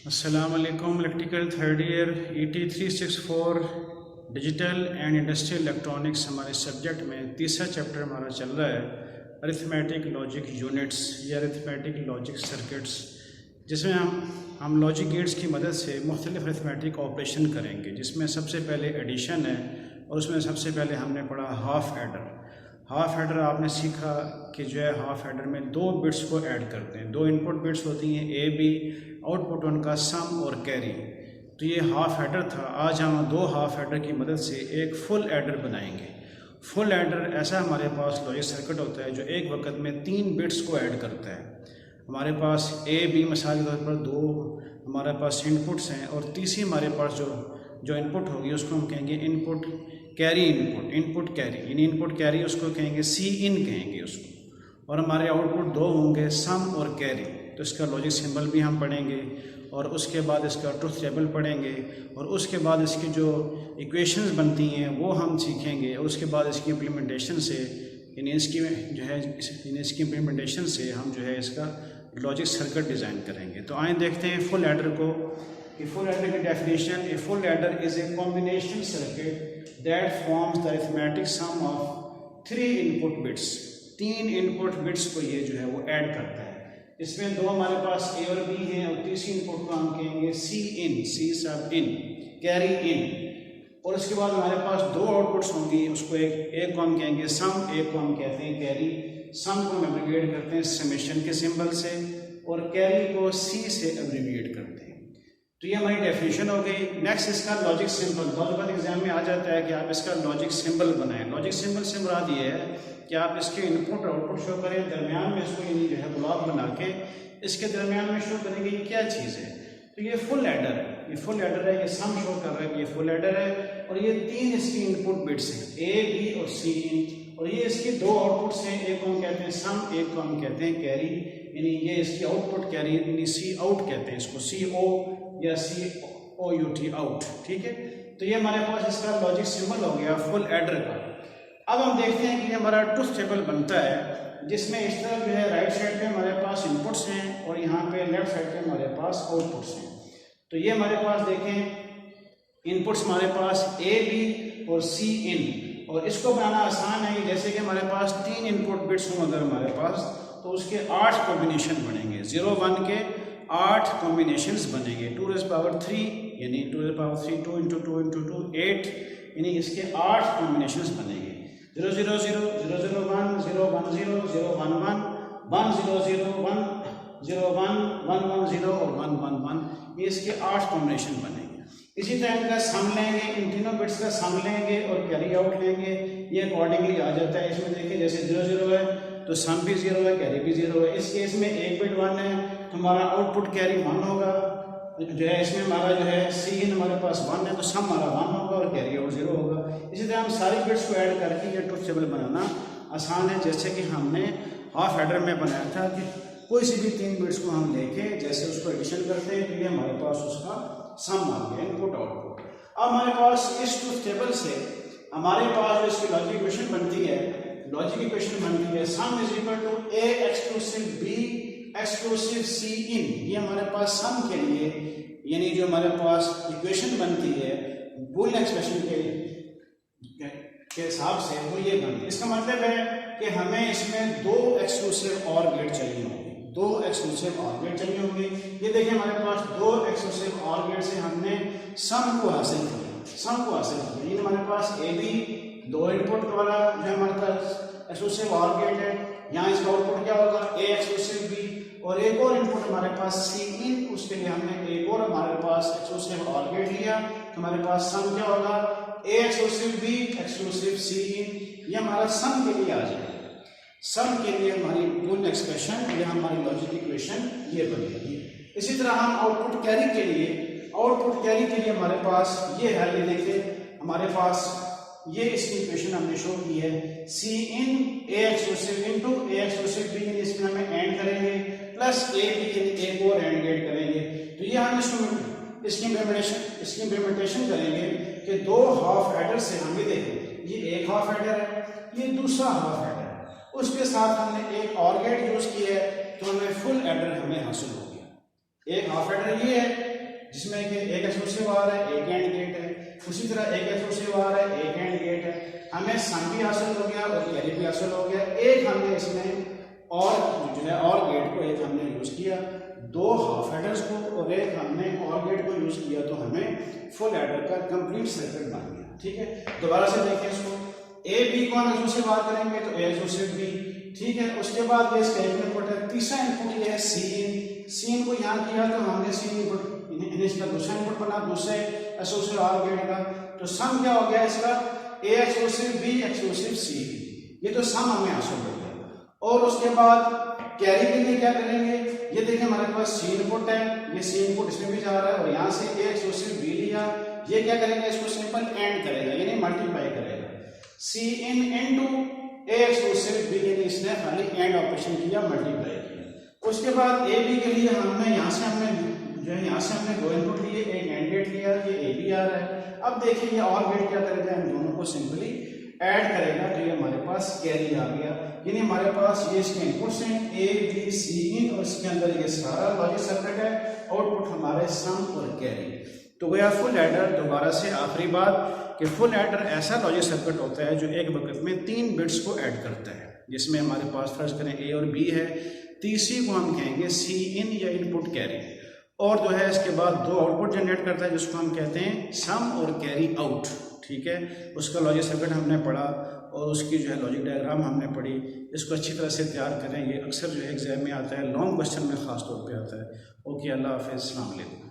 अस्सलाम वालेकुम। Electrical third year ET 364 digital and industrial electronics हमारे सब्जेक्ट में तीसरा चैप्टर हमारा चल रहा है अरिथमेटिक लॉजिक यूनिट्स या अरिथमेटिक लॉजिक सर्किट्स, जिसमें हम लॉजिक गेट्स की मदद से मुख्तलिफ अरिथमेटिक ऑपरेशन करेंगे, जिसमें सबसे पहले एडिशन है और उसमें सबसे पहले हमने पढ़ा हाफ एडर। हाफ एडर आपने सीखा कि जो है हाफ एडर में दो बिट्स को ऐड करते हैं, दो इनपुट बिट्स होती हैं ए बी, आउटपुट उनका सम और कैरी। तो ये हाफ एडर था। आज हम दो हाफ एडर की मदद से एक फुल एडर बनाएंगे। फुल एडर ऐसा हमारे पास लॉजिक सर्किट होता है जो एक वक्त में 3 बिट्स को ऐड करता है। हमारे पास ए बी मिसाल के तौर पर दो हमारे पास इनपुट्स हैं और तीसरी हमारे पास जो इनपुट होगी उसको हम कहेंगे इनपुट कैरी, इनपुट कैरी, यानी इनपुट कैरी उसको कहेंगे सी इन कहेंगे उसको। और हमारे आउटपुट दो होंगे सम और कैरी। तो इसका लॉजिक सिंबल भी हम पढ़ेंगे और उसके बाद इसका ट्रुथ टेबल पढ़ेंगे और उसके बाद इसकी जो इक्वेशंस बनती हैं वो हम सीखेंगे और उसके बाद इसकी इम्प्लीमेंटेशन से इसकी इम्प्लीमेंटेशन से हम जो है इसका लॉजिक सर्किट डिज़ाइन करेंगे। तो आइए देखते हैं फुल एडर को। फुल एडर की definition, a full adder is a combination circuit that forms the arithmetic sum of 3 input bits. 3 input bits को ये जो है वो ऐड करता है। इसमें दो हमारे पास ए और बी हैं और तीसरी इनपुट को हम कहेंगे सी इन, सी सब इन, कैरी इन। और उसके बाद हमारे पास दो आउटपुट्स होंगी, उसको एक को हम कहेंगे सम, एक को हम कहते हैं कैरी। सम को हम एब्रिविएट करते हैं समेशन के सिंबल से और कैरी को सी से एब्रिविएट करते हैं। तो ये हमारी डेफिनेशन हो गई। नेक्स्ट इसका लॉजिक सिंबल। बहुत बार एग्जाम में आ जाता है कि आप इसका लॉजिक सिंबल बनाएं। लॉजिक सिंबल से मुराद ये है कि आप इसके इनपुट आउटपुट शो करें, दरमियान में इसको यानी जो है ब्लॉक बना के इसके दरमियान में शो करेंगे ये क्या चीज़ है। तो ये फुल एडर है, ये फुल एडर है, ये सम शो कर रहा है कि ये फुल एडर है और ये 3 इसकी इनपुट बिट्स हैं ए बी और सी इन। और ये इसके दो आउटपुट्स हैं, एक को हम कहते हैं सम, एक को हम कहते हैं कैरी, यानी ये इसकी आउटपुट कैरी यानी सी आउट कहते हैं इसको, सी ओ या सी ओ यू टी आउट। ठीक है, तो ये हमारे पास इसका लॉजिक सिंबल हो गया फुल एडर का। अब हम देखते हैं कि हमारा ट्रुथ टेबल बनता है जिसमें इस तरफ जो है राइट साइड पे हमारे पास इनपुट्स हैं और यहाँ पे लेफ्ट साइड पे हमारे पास आउटपुट्स हैं। तो ये हमारे पास देखें इनपुट्स हमारे पास ए बी और सी इन। और इसको बनाना आसान है, जैसे कि हमारे पास 3 इनपुट बिट्स हों अगर हमारे पास, तो उसके 8 कॉम्बिनेशन बनेंगे। 0 1 के 8 कॉम्बिनेशंस बनेंगे। 2 to the power 3 यानी 2 to the power 3, 2 into 2 into 2 8, यानी इसके 8 कॉम्बिनेशंस बनेंगे। 0 0 0 0 0 1 0 1 0 0 1 1 1 0 0 1 0 1 1 1 0 और 1 1 1, ये इसके 8 कॉम्बिनेशन बनेंगे। इसी तरह इनका सम लेंगे, इन तीनों बिट्स का सम लेंगे और कैरी आउट लेंगे, ये अकॉर्डिंगली आ जाता है। इसमें देखिए जैसे 0 0 है तो सम भी 0 है, कैरी भी 0 है। इस केस में एक बिट 1 है तो हमारा आउटपुट कैरी 1 होगा। जो है इसमें हमारा जो है सी इन हमारे पास 1 है तो सम हमारा 1 होगा और कैरी आउट 0 होगा। इसी तरह हम सारी बिट्स को ऐड करके ये ट्रुथ टेबल बनाना आसान है, जैसे कि हमने हाफ एडर में बनाया था कि कोई सी भी 3 बिट्स को हम लेके जैसे उसको एडिशन करते हैं तो ये हमारे पास उसका सम आ गया, इनपुट आउटपुट। अब हमारे पास इस ट्रुथ टेबल से हमारे पास जो इसकी लॉजिक इक्वेशन बनती है, लॉजिक इक्वेशन बनती है sum is equal to A exclusive B exclusive C in. ये हमारे पास सम के लिए यानी जो हमारे पास इक्वेशन बनती है बूलियन एक्सप्रेशन के हिसाब से वो ये बनती है। इसका मतलब है कि हमें इसमें 2 एक्सक्लूसिव और गेट चाहिए होंगे, 2 एक्सक्लूसिव और गेट चाहिए होंगे। ये देखिए हमारे पास 2 एक्सक्लूसिव और गेट से हमने सम को हासिल किया, सम को हासिल किया। ये हमारे पास ए बी 2 इनपुट वाला जो हमारे पास एक्सक्लूसिव और गेट है, यहाँ इसका आउटपुट क्या होगा ए एक्सक्लूसिव बी और एक और इनपुट हमारे पास सी इन, उसके लिए हमने एक और हमारे पास एक्सक्लूसिव और गेट लिया तो हमारे पास सम क्या होगा ए exclusive B exclusive C in. ये हमारा सम के लिए आ जाएगा। सम के लिए हमारी बूलियन एक्सप्रेशन या हमारी लॉजिक इक्वेशन ये बनेगी। इसी तरह हम आउटपुट कैरी के लिए हमारे पास ये है, ये देखिए हमारे पास ये इसकी इक्वेशन हमने शो की है सी इन ए exclusive into A exclusive B, इसमें हमें एंड करेंगे प्लस ए बी एक और एंड गेट करेंगे। तो ये हम इसकी इम्प्लीमेंटेशन करेंगे कि 2 हाफ एडर से हमें देखें ये एक हाफ एडर है, ये दूसरा हाफ एडर है, उसके साथ हमने एक और गेट यूज किया है तो हमें फुल एडर हमें हासिल हो गया। एक हाफ एडर ये है जिसमें कि एक एक्सक्लूसिव आ रहा है, एक एंड गेट है, उसी तरह एक एक्सक्लूसिव आ रहा है, एक एंड गेट है। हमें सम भी हासिल हो गया और कैरी भी हासिल हो गया। एक हमने इसमें और जो है और गेट को एक हमने यूज किया, दो हाफ एडर्स को और एक हमने और गेट को यूज किया, तो हमें फुल एडर का कंप्लीट सर्किट बन गया। ठीक है, दोबारा से देखें इसको, ए बी को हम एक्सक्लूसिव बात करेंगे तो ए एक्सक्लूसिव बी। ठीक है, उसके बाद ये इसका एक इनपुट है, तीसरा इनपुट ये है सी इन। सी इन को यहाँ किया तो हमने सी इनपुट इसका दूसरा इनपुट बना दूसरे एक्सक्लूसिव आर गेट का। तो सम क्या हो गया इसका, ए एक्सक्लूसिव बी एक्सक्लूसिव सी। ये तो सम हमें हासिल हो गया। और उसके बाद कैरी के लिए क्या करेंगे, ये देखिए हमारे पास सी इनपुट है, ये सी इनपुट इसमें भी जा रहा है और यहाँ से ए एक्सक्लूसिव बी लिया। ये क्या करेंगे, इसको सिंपल एंड करेगा यानी मल्टीप्लाई करेगा, C in into A exclusive B, यानी इसने खाली एंड ऑपरेशन किया, मल्टीप्लाई किया। उसके बाद ए बी के लिए हमने यहाँ से हमने दो इनपुट लिए, एक एंड गेट लिया, ये ए बी आ रहा है। अब देखिए ये और गेट क्या करेगा, इन दोनों को सिंपली ऐड करेगा तो ये हमारे पास कैरी आ गया। यानी हमारे पास ये इसके इनपुट्स हैं ए बी सी इन और इसके अंदर ये सारा लॉजिक सर्किट है, आउटपुट हमारे सम और कैरी। तो गया फुल एडर। दोबारा से आखिरी बात कि फुल एडर ऐसा लॉजिक सर्किट होता है जो एक वक्त में 3 बिट्स को ऐड करता है, जिसमें हमारे पास फर्ज करें ए और बी है, तीसरी को हम कहेंगे सी इन या इनपुट कैरी, और जो है इसके बाद दो आउटपुट जनरेट करता है जिसको हम कहते हैं सम और कैरी आउट। ठीक है, उसका लॉजिक सर्किट हमने पढ़ा और उसकी जो है लॉजिक डायग्राम हमने पढ़ी। इसको अच्छी तरह से तैयार करें, ये अक्सर जो है एग्जाम में आता है, लॉन्ग क्वेश्चन में ख़ास तौर पे आता है। ओके, अल्लाह हाफ़िज़, अस्सलाम वालेकुम।